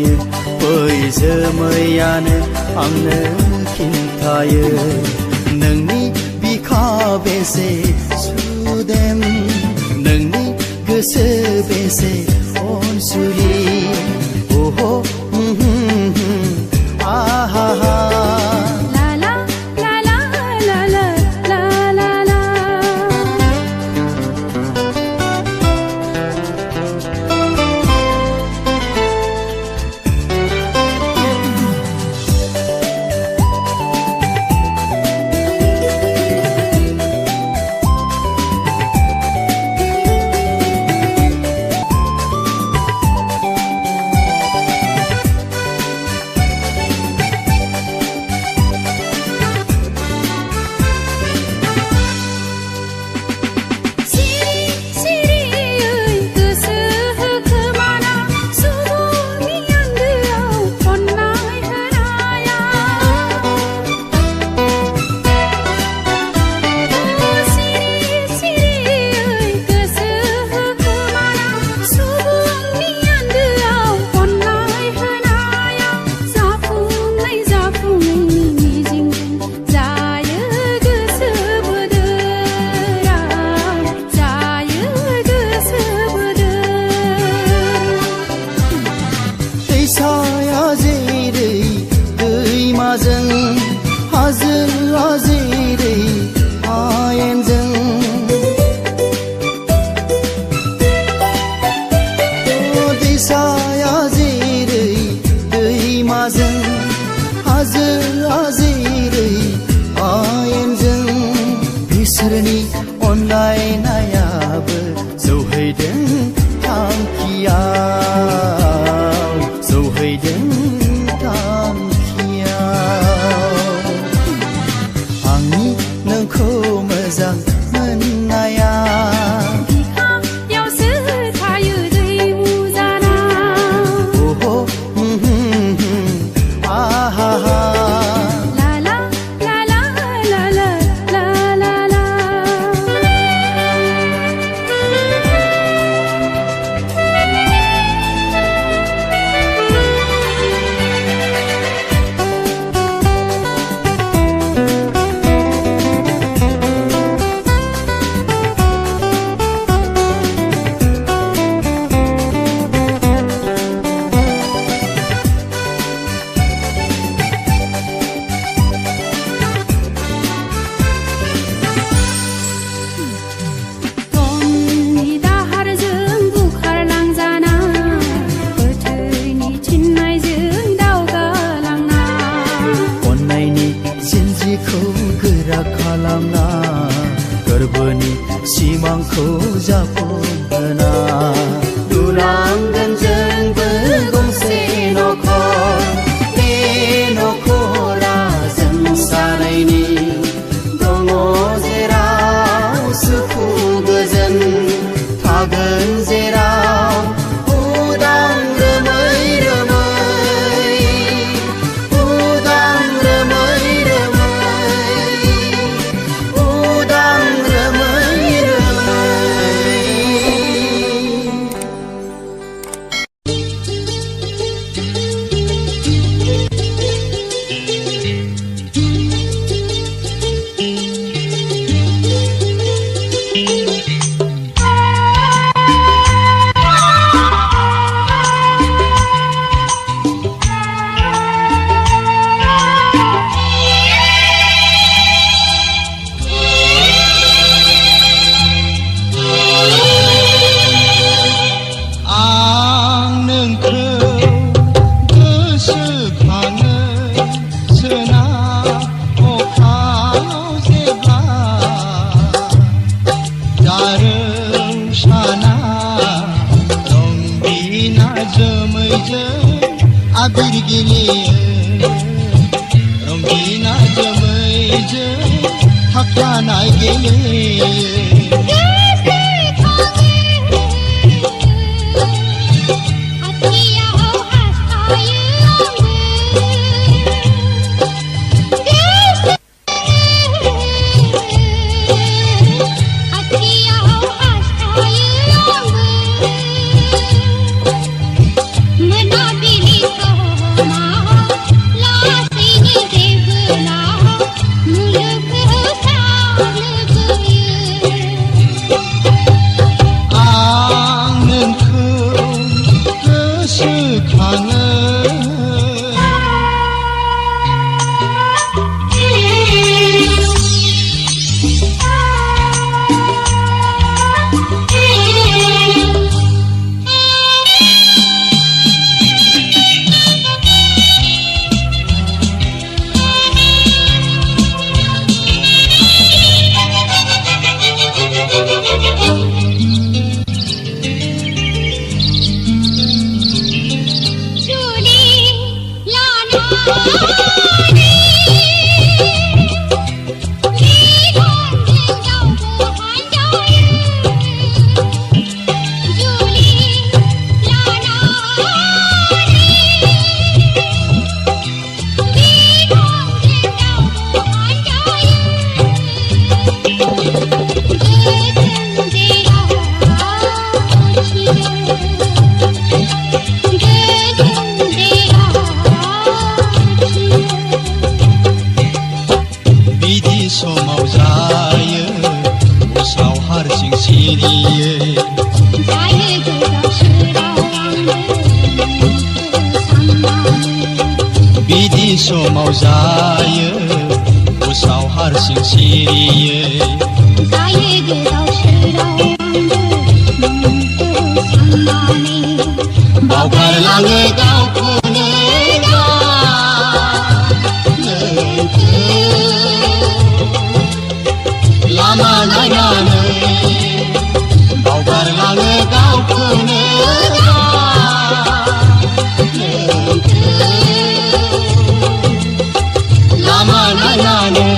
समायो बै जोमैयानो आंनो खिन्थायो नोंनि बिखा बेसे सुदेम नोंनि गोसो बेसे अनसुलि ओहो आहा बिसोरनि अनलायनायाबो सौहैदों थांखियाव सौहैदों थांखियाव आंनि नोंखौ मोजां मोननाया खालामना गोरबोनि सिमांखौ जाफुंहोना लुलांगोन जोंबो गंसे नखर बे नखरा जों सानैनि दङ जेराव सुखु गोजोन थागोन जेराव उदां रोमै रोमै उदां रोमै आबिर गेलेयो रंगिना जोमैजों थाफ्लानाय गेलेयो Menabili समाव जायो उसाव हारसिं सिरियै जायो गोदाव सोराव आंबो नोंखौ साननानै बावगारलाङो गावखौनो लामा नायनानै बावगारलाङो गावखौनो लामा नायनानै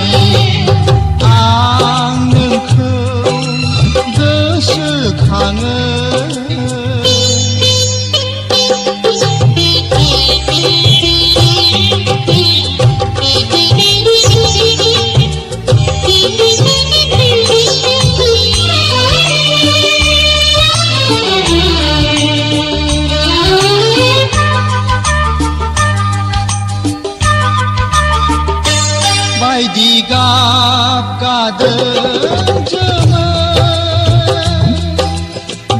आं नोंखौ गोसोखाङो बायदि गाब गादों जोमै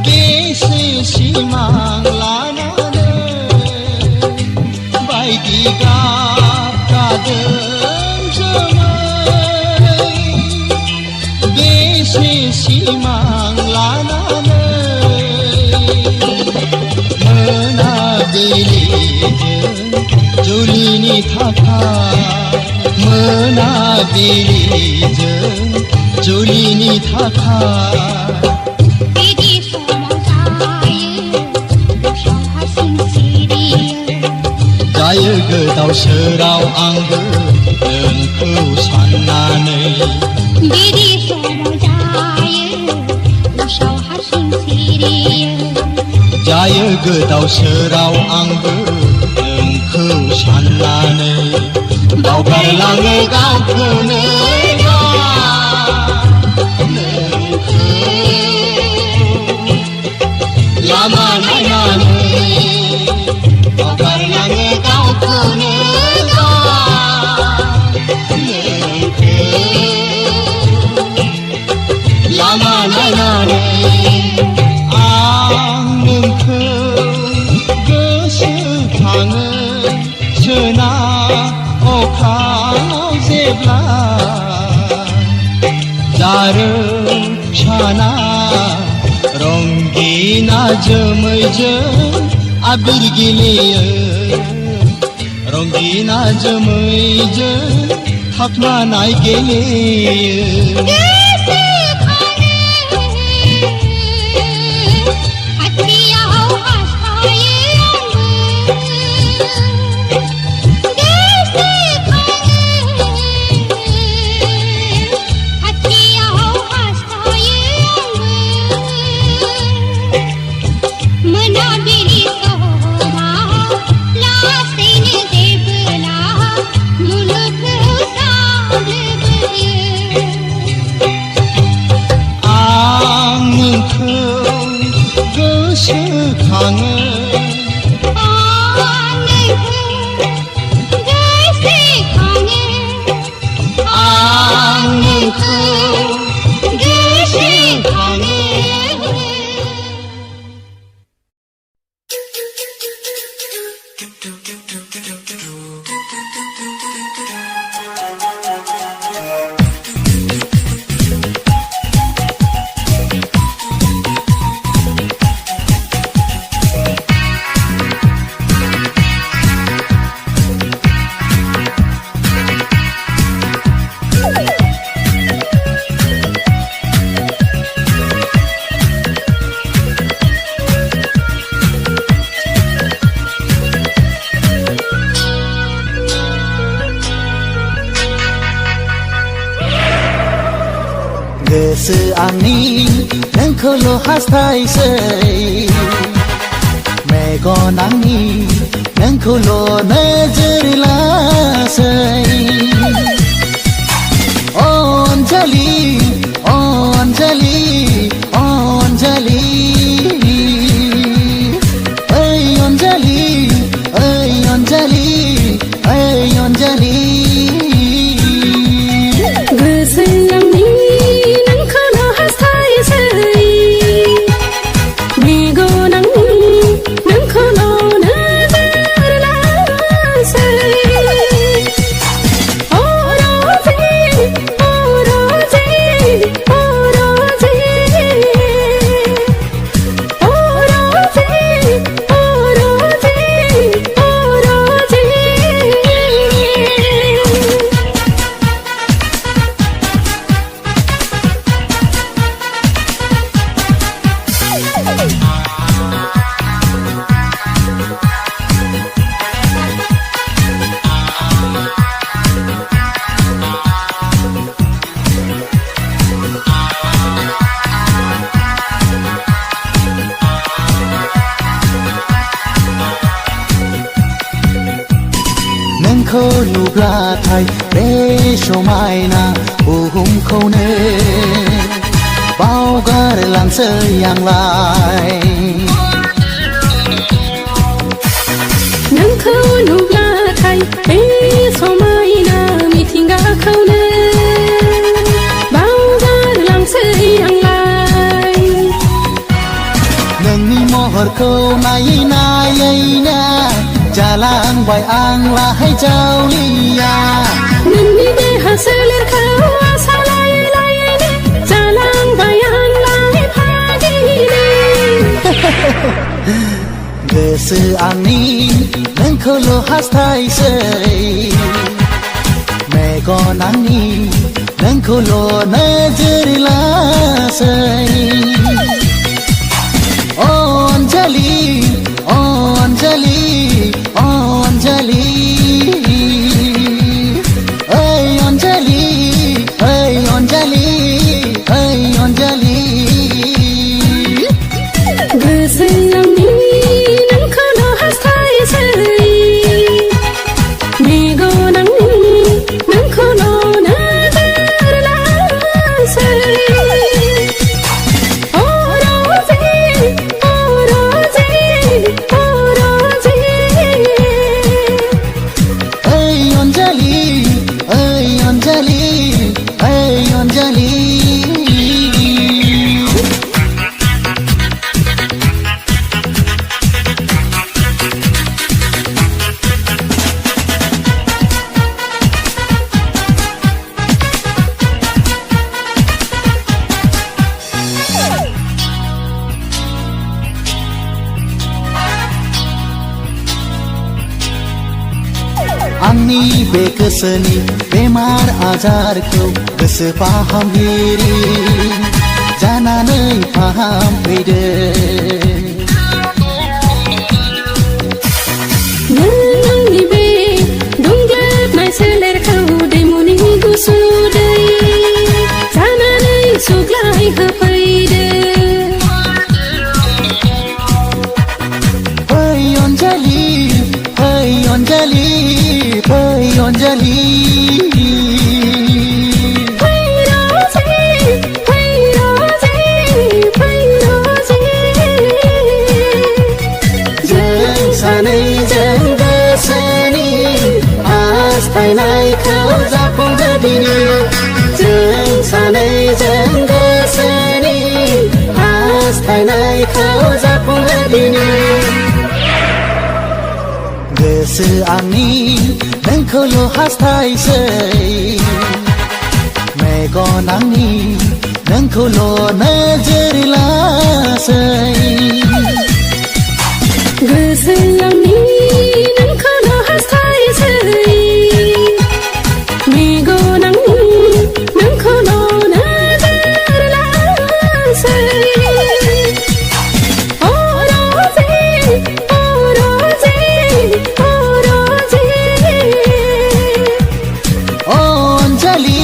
बेसे सिमां लानानै बायदि गाब गादों जोमै बेसे सिमां लानानै मोनाबिलिजों जुलिनि थाखाय मोनाबिलिजों जुलिनि थाखाय बिदि समाव जायो उसाव हारसिं सिरियै जायो गोदाव सोराव आंबो नोंखौ साननानै बिदि समाव जायो उसाव हारसिं सिरियै जायो गोदाव सोराव आंबो नोंखौ साननानै बावगारलाङो गावखौनो लामा नायनानै बावगारलाङो गावखौनो लामा नायनानै आं नोंखौ गोसोखाङो सोनाब अखायाव जेब्ला जारो साना रंगिना जोमैजों आबिर गेलेयो रंगिना जोमैजों थाखुमानाय गेलेयो गोसोखाङो आं नोंखौ गोसोखाङो गोसो आंनि नोंखौल' हास्थायसै मेगन आंनि नोंखौल' नोजोर लासै अनजालि अनजालि अनजालि ओइ अनजालि ओइ अनजालि ओइ अनजालि लुब्लाथाय बे समायना बुहुमखौनो बावगारलांसै आंलाय नोंखौ नुब्लाथाय बे समायना मिथिंगाखौनो बावगारलांसै आंलाय नोंनि महरखौ नायै नायैनो जालांबाय आंलाय जावलिया नोंनि देहा सोलेरखौ आसा लायै लायैनो जालांबाय आंलाय भागिनि गोसो आंनि नोंखौल' हास्थायसै मेगन आंनि नोंखौल' नोजोर लासै अनजालि अनजालि अनजालि ओइ अनजालि ओइ अनजालि ओइ अनजालि गोसो आंनि नोंखौल' हास्थायसै मेगन आंनि नोंखौल' नोजोर लासै ओइ अनजालि ओइ अनजालि ओइ अनजालि आंनि बे गोसोनि बेमार आजारखौ गोसो फाहामगिरि जानानै फाहामफैदो नोंनि बे दुंग्लोबनाय सोलेरखौ दैमुनि गुसु दै जानानै सुग्लाय होफैदो ओइ अनजालि ओइ अनजालि ओइ अनजालि जों सानैजों गोसोनि हास्थायनायखौ जाफुंहो दिनै जों सानैजों गोसोनि हास्थायनायखौ जाफुंहो दिनै गोसो आंनि नोंखौल' हास्थायसै मेगन आंनि नोंखौल' नोजोर लासै गोसो आंनि नोंखौल' हास्थायसै मेगन आंनि नोंखौल' नोजोर लासै अनजालि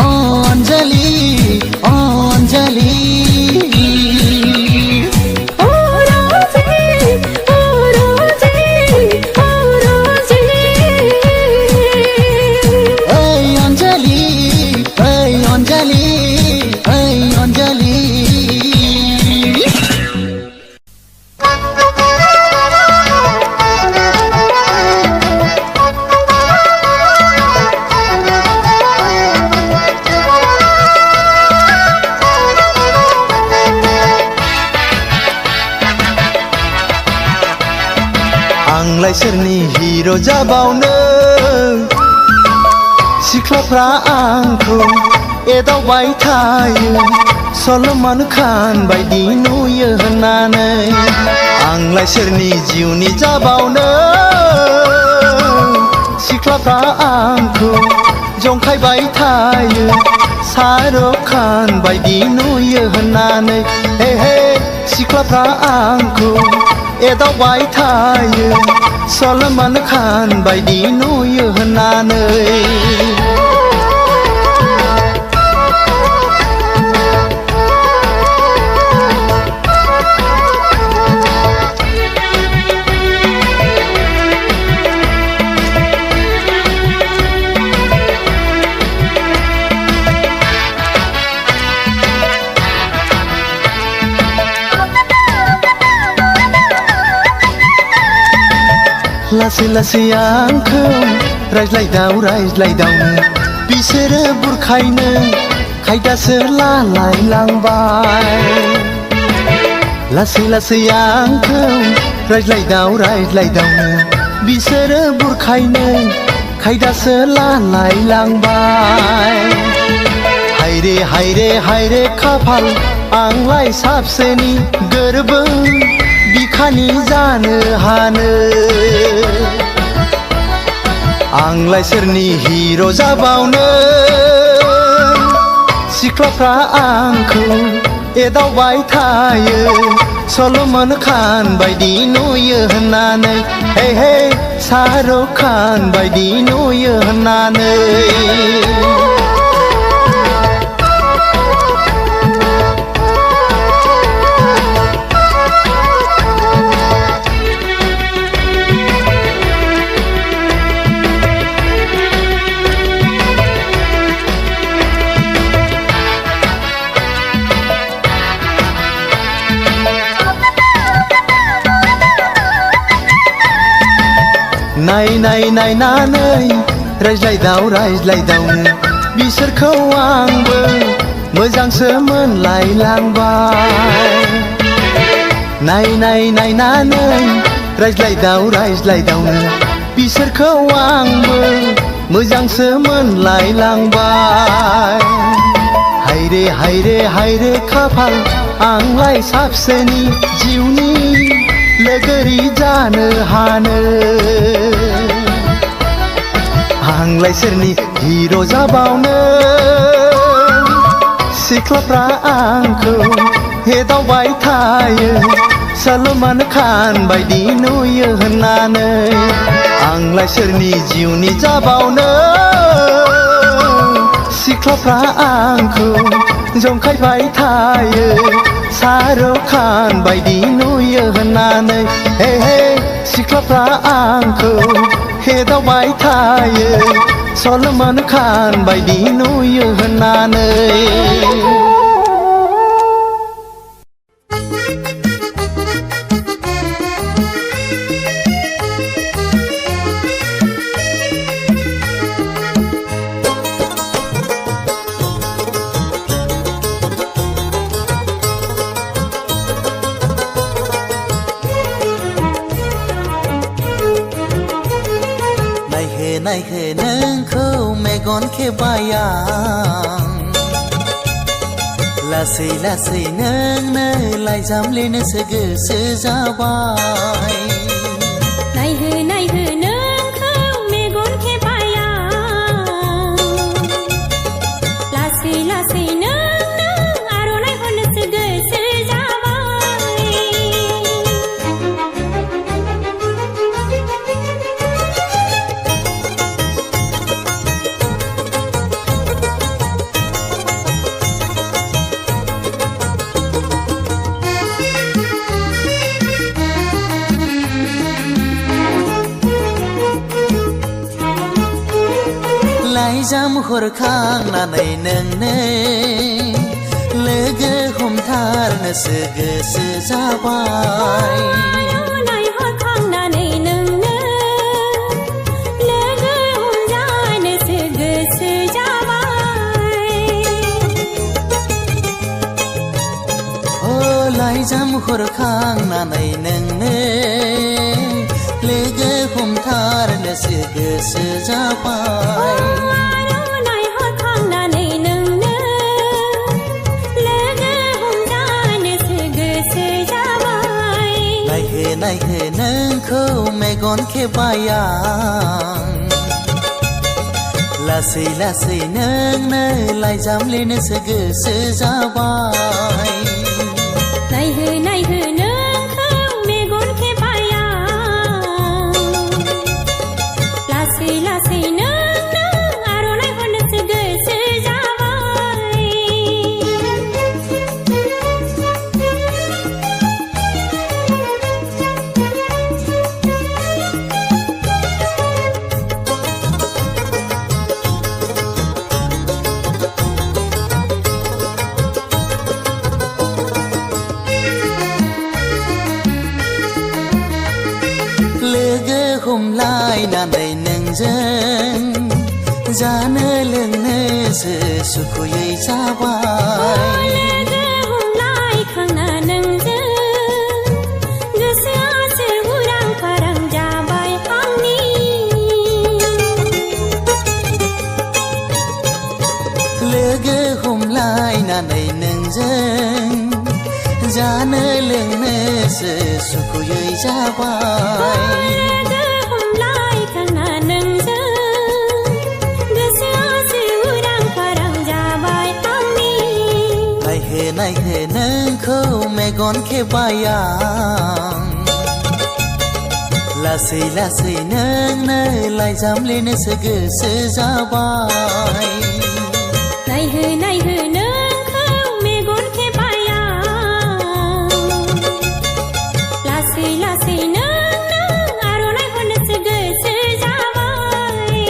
अनजालि अनजालि ओइ अनजालि ओइ अनजालि ओइ अनजालि आंलाय सोरनि हिर' जाबावनो सिख्लाफ्रा आंखौ एदावबाय थायो सलमान खान बायदि नुयो होननानै आंलाय सोरनि जिउनि जाबावनो सिख्लाफ्रा आंखौ जंखायबाय थायो शाहरुख खान बायदि नुयो होननानै हे हे सिख्लाफ्रा आंखौ एदावबाय थायो सलमान खान बायदि नुयो होननानै लासै लासै आंखौ रायज्लायदावनो बिसोरो बुरखायनो खायदासो लालायलांबाय लासै लासै आंखौ रायज्लायदावनो बिसोरो बुरखायनो खायदासो लालायलांबाय हायरे हायरे हायरे खाफाल आंलाय साबसेनि गोरबों बिखानि जानो हानो आंलाय सोरनि हिर' जाबावनो सिख्लाफ्रा आंखौ एदावबाय थायो सलमान खान बायदि नुयो होननानै हे हे शाहरुख खान बायदि नुयो होननानै नायनानै रायज्लायदावनो बिसोरखौ आंबो मोजांसो मोनलायलांबाय नायनानै रायज्लायदावनो बिसोरखौ आंबो मोजांसो मोनलायलांबाय हायरे हायरे हायरे खाफाल आंलाय साबसेनि जिउनि लोगोरि जानो हानो आंलाय सोरनि हिर' जाबावनो सिख्लाफ्रा आंखौ एदावबाय थायो सलमान खान बायदि नुयो होननानै आंलाय सोरनि जिउनि जाबावनो सिख्लाफ्रा आंखौ जंखायबाय थायो शाहरुख खान बायदि नुयो होननानै हे हे सिख्लाफ्रा आंखौ एदावबाय थायो सलमान खान बायदि नुयो होननानै नायहो नोंखौ मेगन खेबाय आं लासै लासै नोंनो लाइजाम लिरनोसो गोसो जाबाय नायहो नोंखौ मेगन खेबाय आं लासै लासै नोंनो आर'नाइ हरनोसो गोसो जाबाय लाइजाम हरखांनानै नोंनो लोगो हमथारनोसो गोसो जाबाय आर'नाइ हरखांनानै नोंनो लोगो हमजानोसो गोसो जाबाय लाइजाम हरखांनानै नोंनो लोगो हमथारनोसो गोसो जाबाय आर'नाइ हरखांनानै नोंनो लोगो हमजानोसो गोसो जाबाय नायहो नोंखौ मेगन खेबाय आं लासै लासै नोंनो लाइजाम लिरनोसो गोसो जाबाय नायहो नोंखौ मेगन खेबाय आं लासै लासै नोंनो आर'नाइ हरनोसो गोसो जाबाय हमलायनानै नोंजों जानो लोंनोसो सुखुयै जाबाय लोगो हमलायखांना नोंजों गोसोआसो उरां फारां जाबाय आंनि लोगो हमलायनानै नोंजों जानो लोंनोसो सुखुयै जाबाय लोगो हमलायखांना नोंजों गोसोआसो उरां फारां जाबाय आंनि नायहो नायहो नोंखौ मेगन खेबबाय आं लासै लासै नोंनो लाइजाम लिरनोसो गोसो जाबाय नायहो नायहो नोंखौ मेगन खेबबाय आं लासै लासै नोंनो आर'नाइ हरनोसो गोसो जाबाय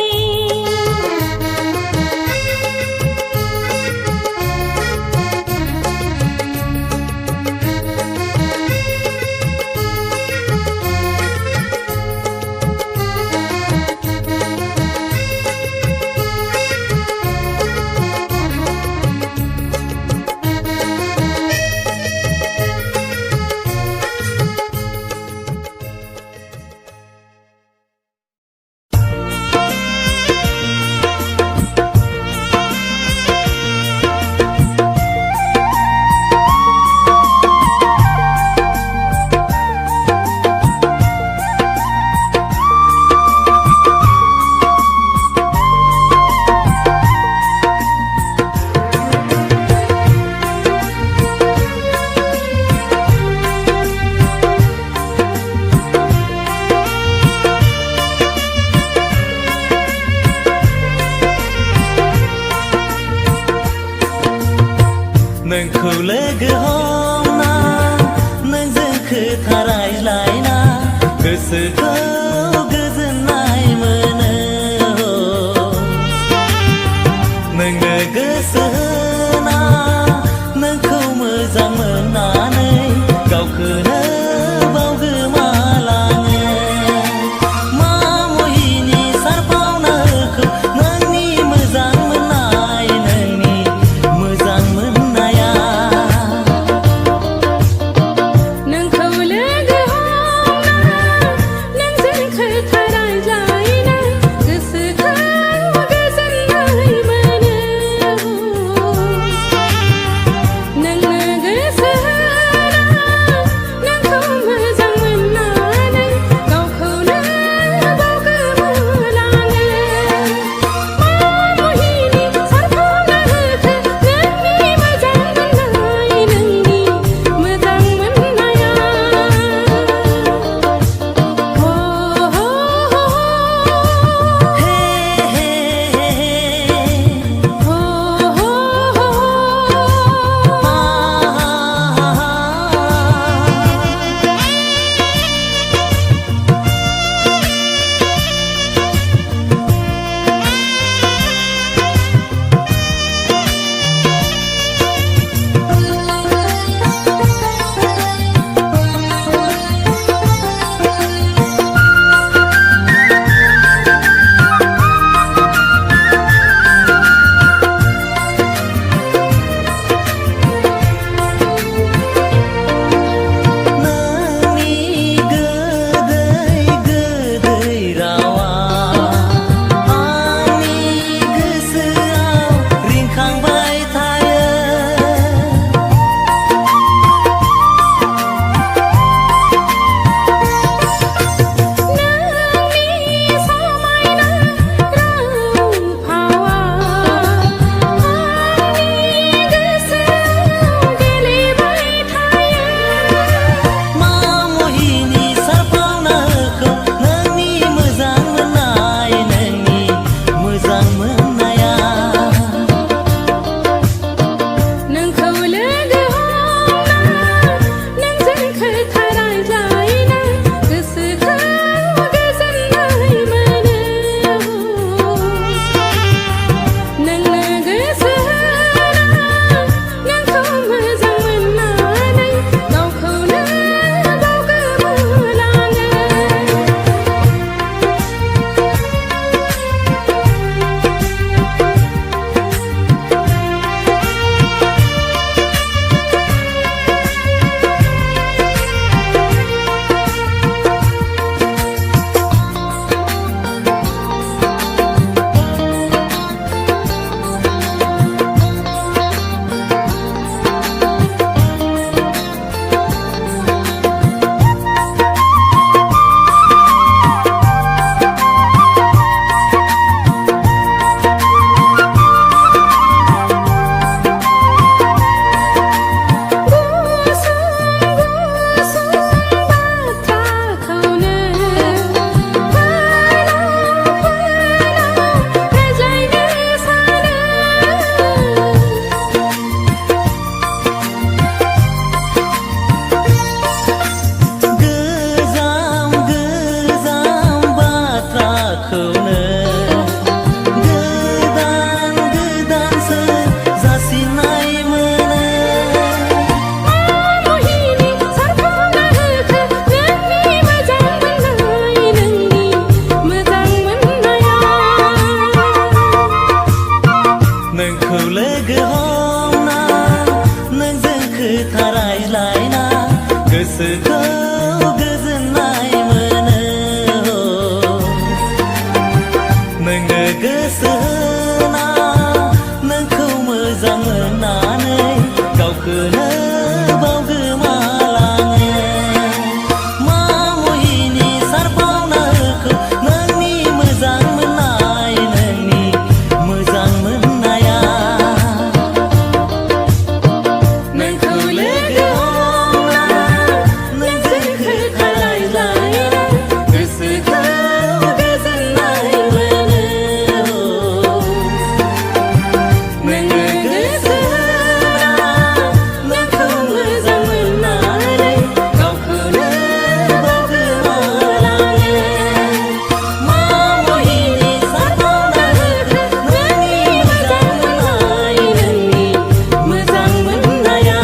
नोंखौ लोगो हमना नोंजों खोथा रायज्लायना गोसोखौ गोजोननाय मोनो नोंनो गोसो होना नोंखौ मोजां मोननानै गावखौनो बावगोमालाङो मा महिनि सारफावनाखौ नोंनि मोजां मोननाय नोंनि मोजां मोननाया नोंखौ लोगो हमना नोंजों खोथा रायज्लायना गोसोखौ गोजोननाय मोनो नोंनो गोसो खोथा रायज्लायना गोसोखौ गोजोननाय मोनो नोङो गोसो होना नोंखौ मोजां मोननानै गावखौनो बावगोमालाङो मा मुहिनि सारफावनाखौ नोंनि मोजां मोननाय नोंनि मोजां मोननाया नोंखौ लोगो हमना नोंजों खोथा रायज्लायना गोसोखौ गोजोननाय मोनो नोङो गोसो होना नोंखौ मोजां मोननानै गावखौनो बावगोमालाङो मा मुहिनि सारफावनाखौ नोंनि मोजां मोननाय नोंनि मोजां मोननाया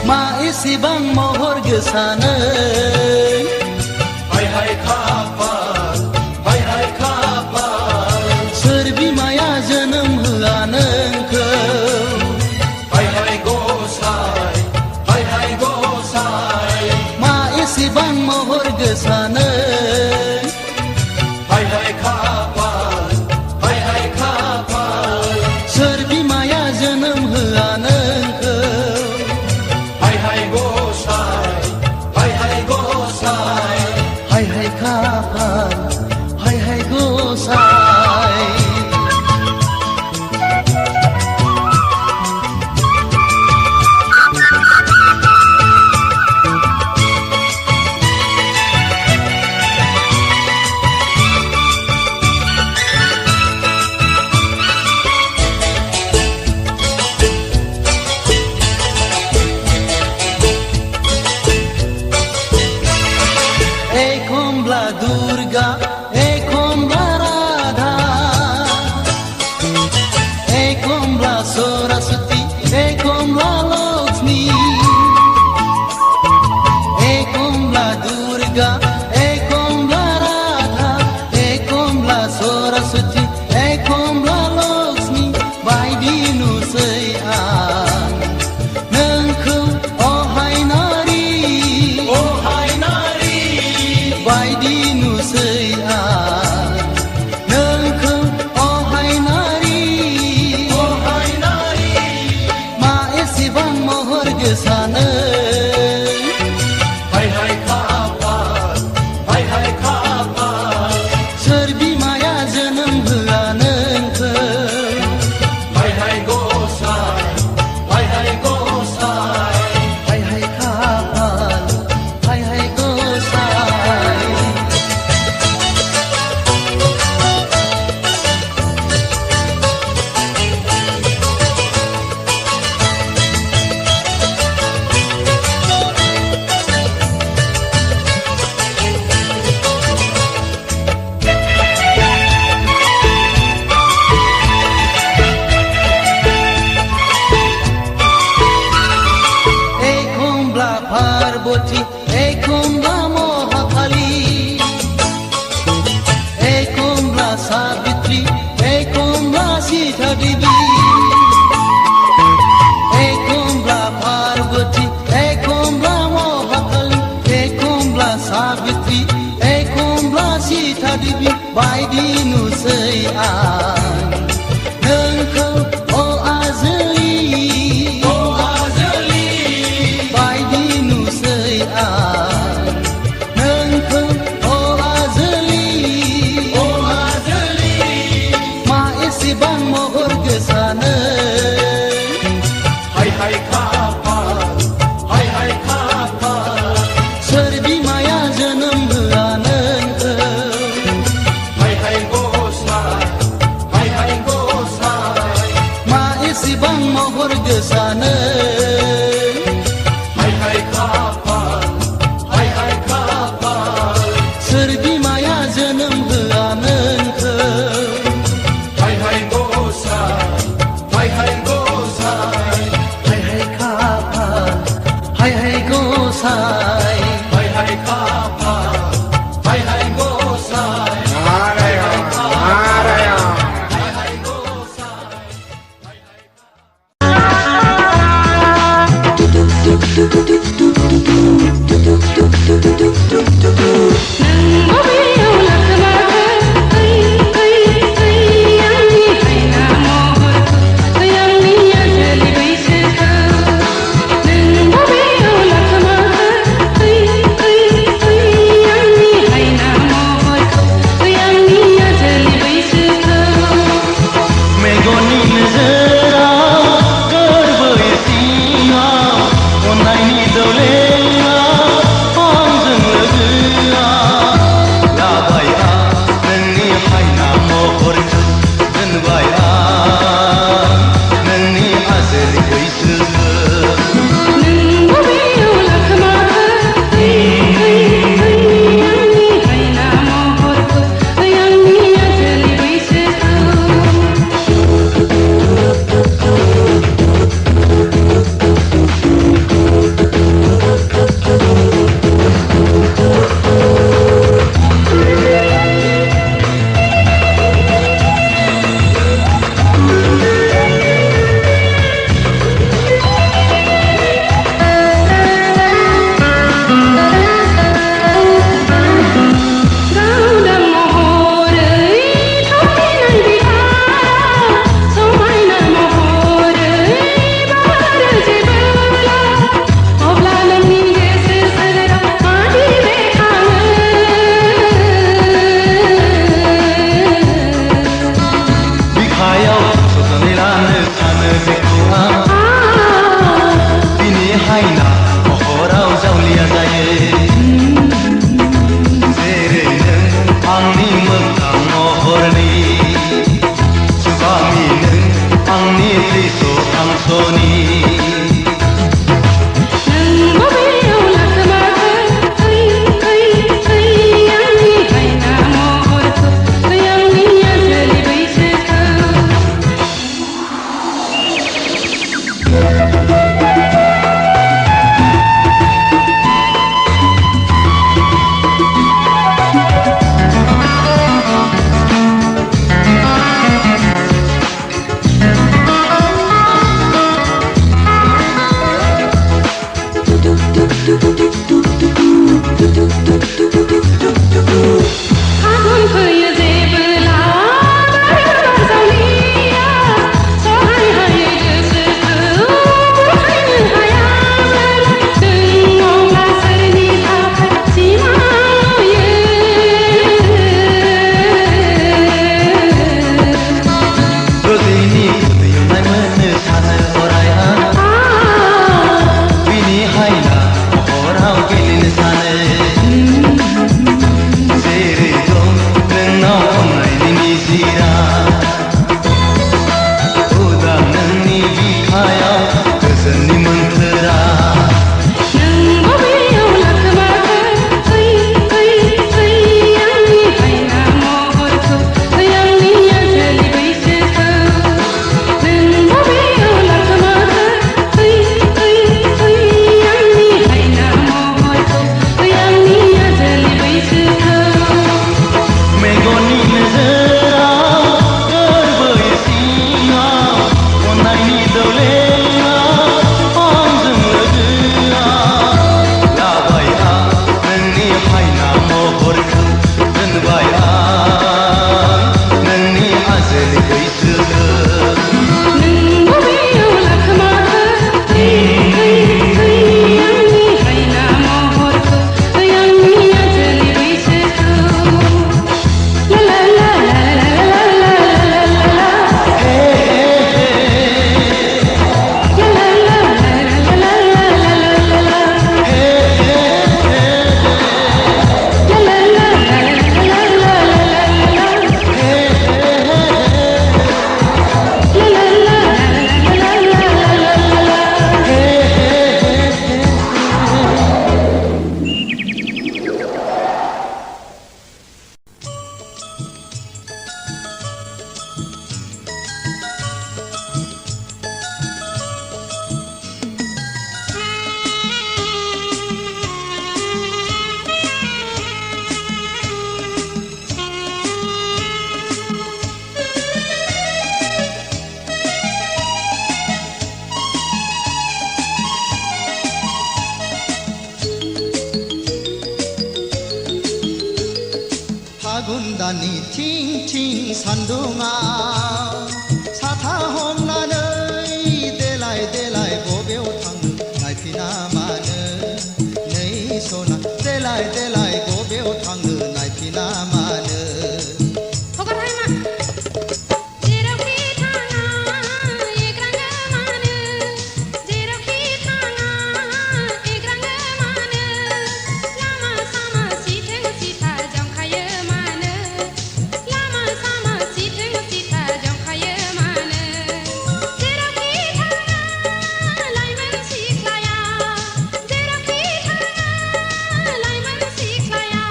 मा एसेबां महर गोसानो हाय हाय खाफाल हाय हाय खाफाल सोर बिमाया जोनोम होआ नोंखौ हाय हाय गसाय हाय हाय गसाय मा एसेबां महर गोसानो हाय हाय खाफाल हाय हाय खाफाल सोर बिमाया जोनोम होआ नोंखौ हाय हाय गसाय हाय हाय बेसेबां महर गोसानो हाय हाय खाफाल हाय हाय खाफाल सोर बिमाया जोनोम होआ नोंखो हाय हाय गसाय हाय हाय गसाय हाय हाय खाफाल हाय हाय गसाय हाय हाय खाफाल हाय हाय गसाय मेगननि नोजोराव गोरबोयै सिङाव अननायनि दौलेङाव आंजों लोगोआव लाबाय आं नोंनि हायना महरखौ दोनबाय आं नोंनि आजोलि बैसोखौ सान्दुङाव साथा हमनानै देलाय देलाय बबेयाव थांनो नायफिना मानो नै सना देलाय देलाय बबेयाव थांनो नायफिना मानो हगारहाय मा जेरावखि थाङा एग्राङो मानो जेरावखि थाङा एग्राङो मानो लामा सामा सिथों सिथा जंखायो मानो लामा सामा सिथों सिथा जंखायो मानो जेरावखि थाङा लाइमोन सिख्लाया जेरावखि थाङा लाइमोन सिख्लाया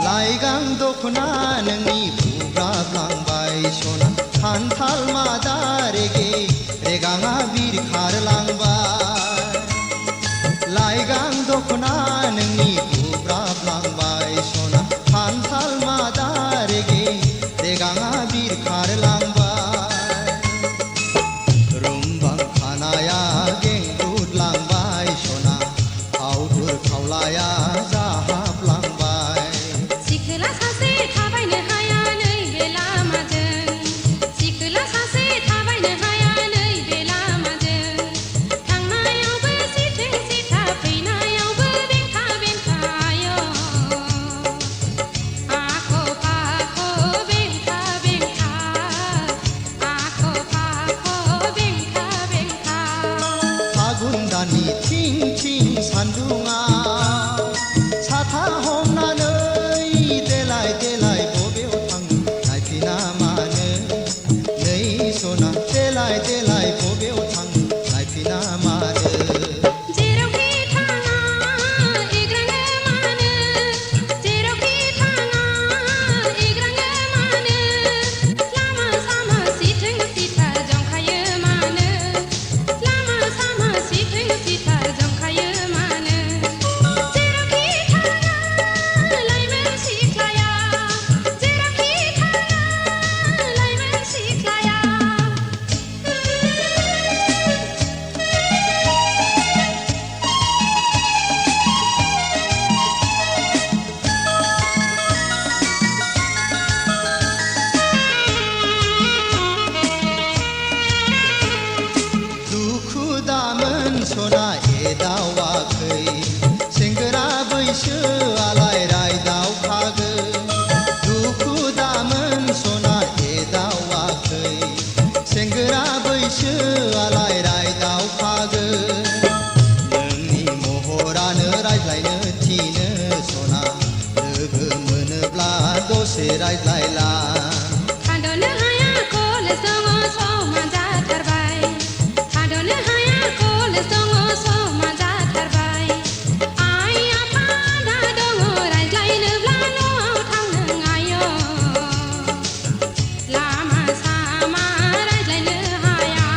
लाइगां दख'ना नोंनि बुब्राबलांबाय सना खान्थाल मादा रेगे रेगाङा बिरखारलांबाय लाइगां दख'ना नोंनि बुब्राबलांबाय सना खान्थाल मादा रेगे रेगाङा बिरखारलांबाय रुमबां खानाया गेंगुदलांबाय सना आवदुर खावलाया जाहाबलांबाय सिखोला सासे थाबायनो हाया नैबे लामाजों सिखोला सासे थाबायनो हाया नैबे लामाजों थांनायावबो सिथों सिथा फैनायावबो बेंथा बेंथा आय' आख' फाख' बेंथा बेंथा आख' फाख' बेंथा बेंथा फागुन दाननि थिं थिं सान्दुङाव साथा हमनानै देलाय देलाय बबेयाव थांनो नायफिना मानो नै सना देलाय देलाय बबेयाव थांनो नायफिना मानो जेरावखि थाङा एग्राङो मानो जेरावखि थाङा एग्राङो मानो लामा सामा सिथों सिथा जंखायो मानो लामा सामा सिथों सिथा जंखायो मानो जेरावखि थाङा लाइमोन सिख्लाया जेरावखि थाङा लाइमोन सिख्लाया दुखु दामोन सना एदावाखै सेंग्रा बैसोआलाय रायदावखागोन दुखु दामोन सना एदावाखै सेंग्रा बैसोआलाय रायदावखागोन नोंनि महरानो रायज्लायनो थिनो सना लोगो मोनोब्ला दसे रायज्लायला थाद'नो हाया कलेज दङ समा जाथारबाय थाद'नो हाया कलेज दङ समा जाथारबाय आइ आफा दा दङ रायज्लायनोब्ला न'आव थांनो आय' लामा सामा रायज्लायनो हाया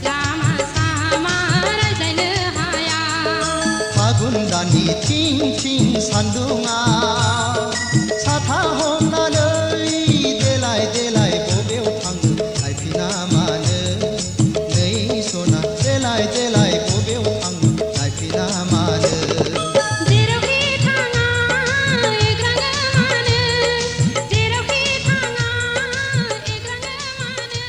लामा सामा रायज्लायनो हाया फागुन दाननि थिं थिं सान्दुङाव साथा हमनानै देलाय देलाय बबेयाव थांनो नायफिना मानो नै सना देलाय देलाय बबेयाव थांनो नायफिना मानो जेरावखि थाङा एग्राङो मानो जेरावखि थाङा एग्राङो मानो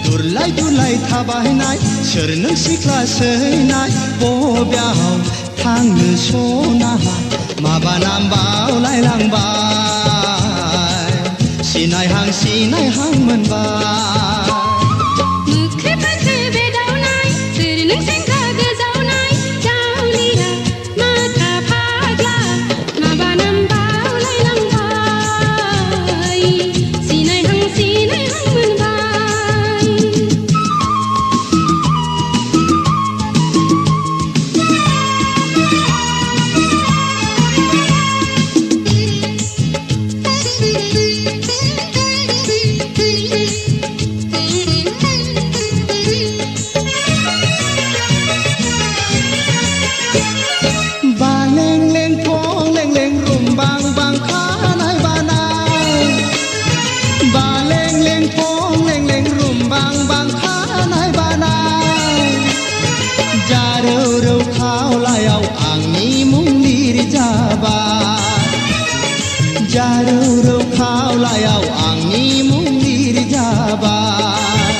दुरलाय दुरलाय थाबायनाय सोर नों सिख्ला सैनाय बबेयाव थांनो सना माबा नाम बावलायलांबाय सिनायहां मोनबाय मोख्रे फाख्रे बेदावनाय सोर नों सेंग्रा गोजावनाय जावलिया माथा फाग्ला माबा नाम बावलायलांबाय सिनायहां मोनबाय रौ खावलायाव आंनि मुं लिरजाबाय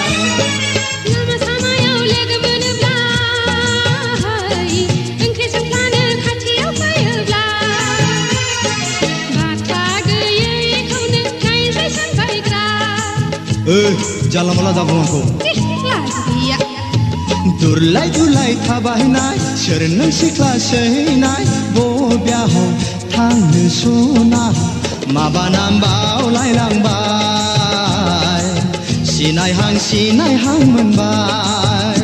लामा सामायाव लोगो मोनोब्ला ओंख्रि संफ्लानो खाथियाव फैयोब्ला बाथ्रा गैयैखौनो नायबाय सानबायग्रा जानला मोनला दाबुंखौ लाजिया दुरलाय दुरलाय थाबायनाय सोर नों सिख्ला सैनाय बबेयाव थांनो सना माबा नाम बावलायलांबाय सिनायहां मोनबाय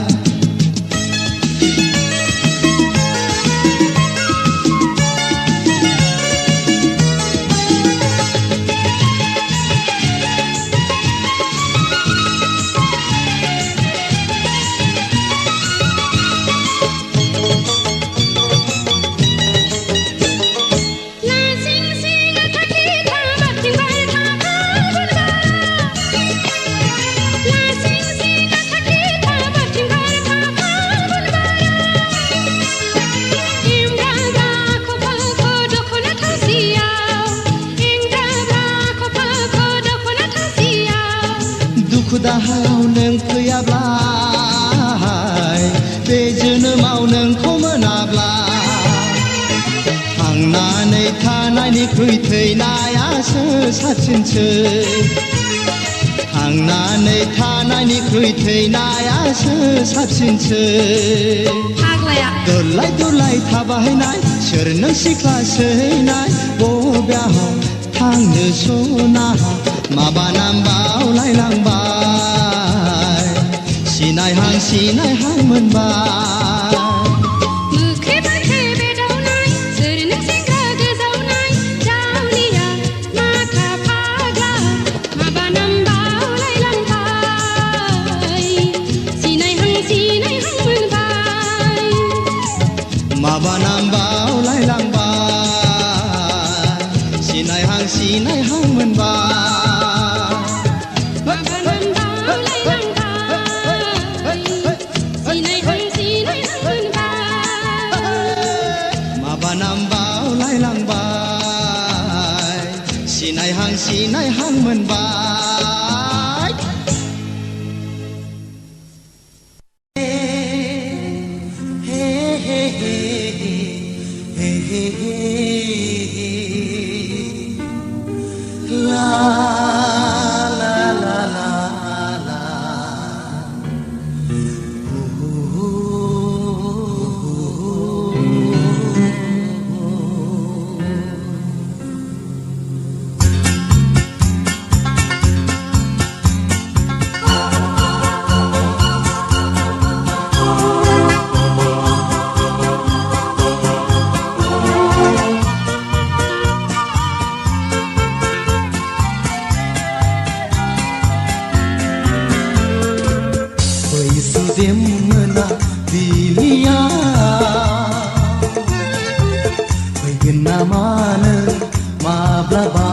दाहायाव नों फैयाब्ला बे जोनोमाव नोंखौ मोनाब्ला थांनानै थानायनिख्रुइ थैनायासो साबसिनसै थांनानै थानायनिख्रुइ थैनायासो साबसिनसै दुरलाय दुरलाय थाबायनाय सोर नों सिख्ला सैनाय बबेयाव थांनो सना माबा नाम बावलायलांबाय सिनायहां मोनबाय मोखे मोखे बेदावनाय सोर नों सेंग्रा गोजावनाय जावलिया माथा फाग्ला माबा नाम बावलायलांबाय सिनायहां मोनबाय माबा नाम बावलायलांबाय सिनायहां मोनबाय सिनायहां मोनबाय ला ला ला ला ला मोना बिलिया फैगोन नामा नों माब्लाबा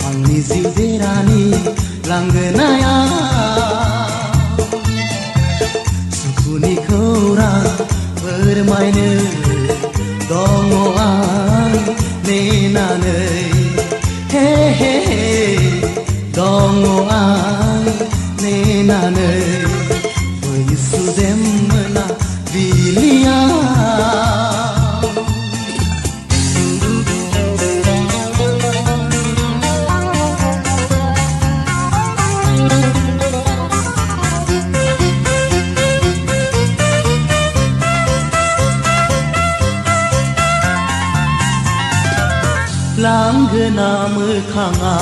आंनि जिउ देरानि लांगोनाया सुखुनि खौरां फोरमायनो दङ आं नेनानै हे हे दङ आं नेनानै बै सुदेम मोनाबिलिया लांगोना मोखाङा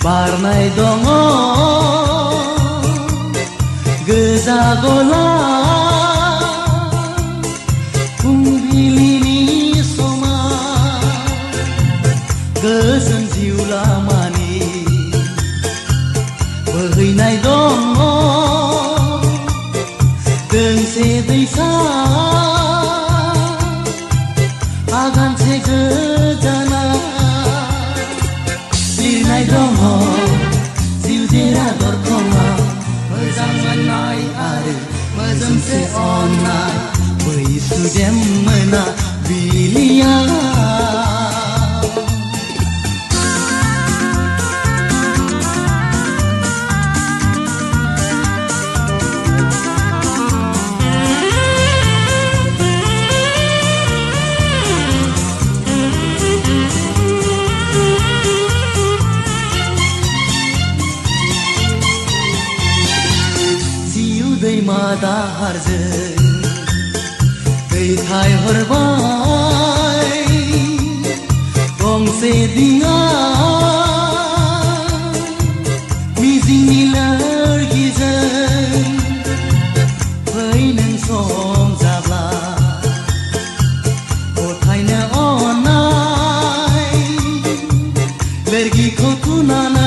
बारनाय दङ गोजा गलाप फुंबिलिनि समा गोजोन जिउ लामानि बोहैनाय दङ दोंसे दैसा आगानसे गोजाना लिरनाय दङ जिउ देरा दरखङाव मोजां मोननाय आरो मोजोम दाहारजों दैथायहरबाय गंसे दिङा मिजिंनि लोरगिजों फै नों सम जाब्ला गथायनो अननाय लोरगिखौ थुनानै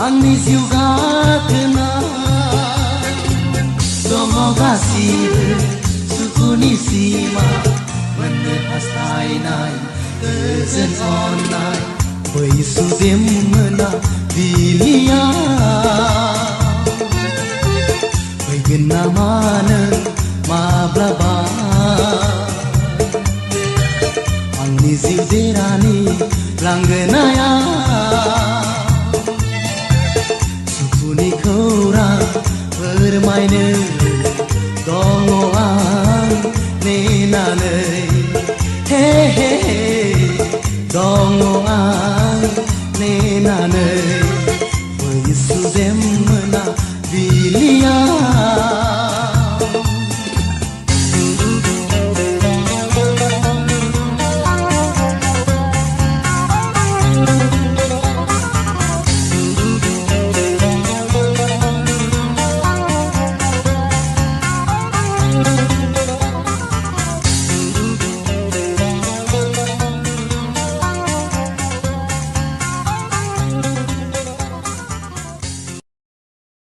आंनि जिउ गाथोना दङ गासिबो सुखुनि सिमा मोननो हास्थायनाय गोजोन अननाय बै सुदेम मोनाबिलिया फैगोन नामा नों माब्लाबा आंनि जिउ देरानि लांगोनाया सुखुनि खौरां फोरमायनो दङ आं नेनानै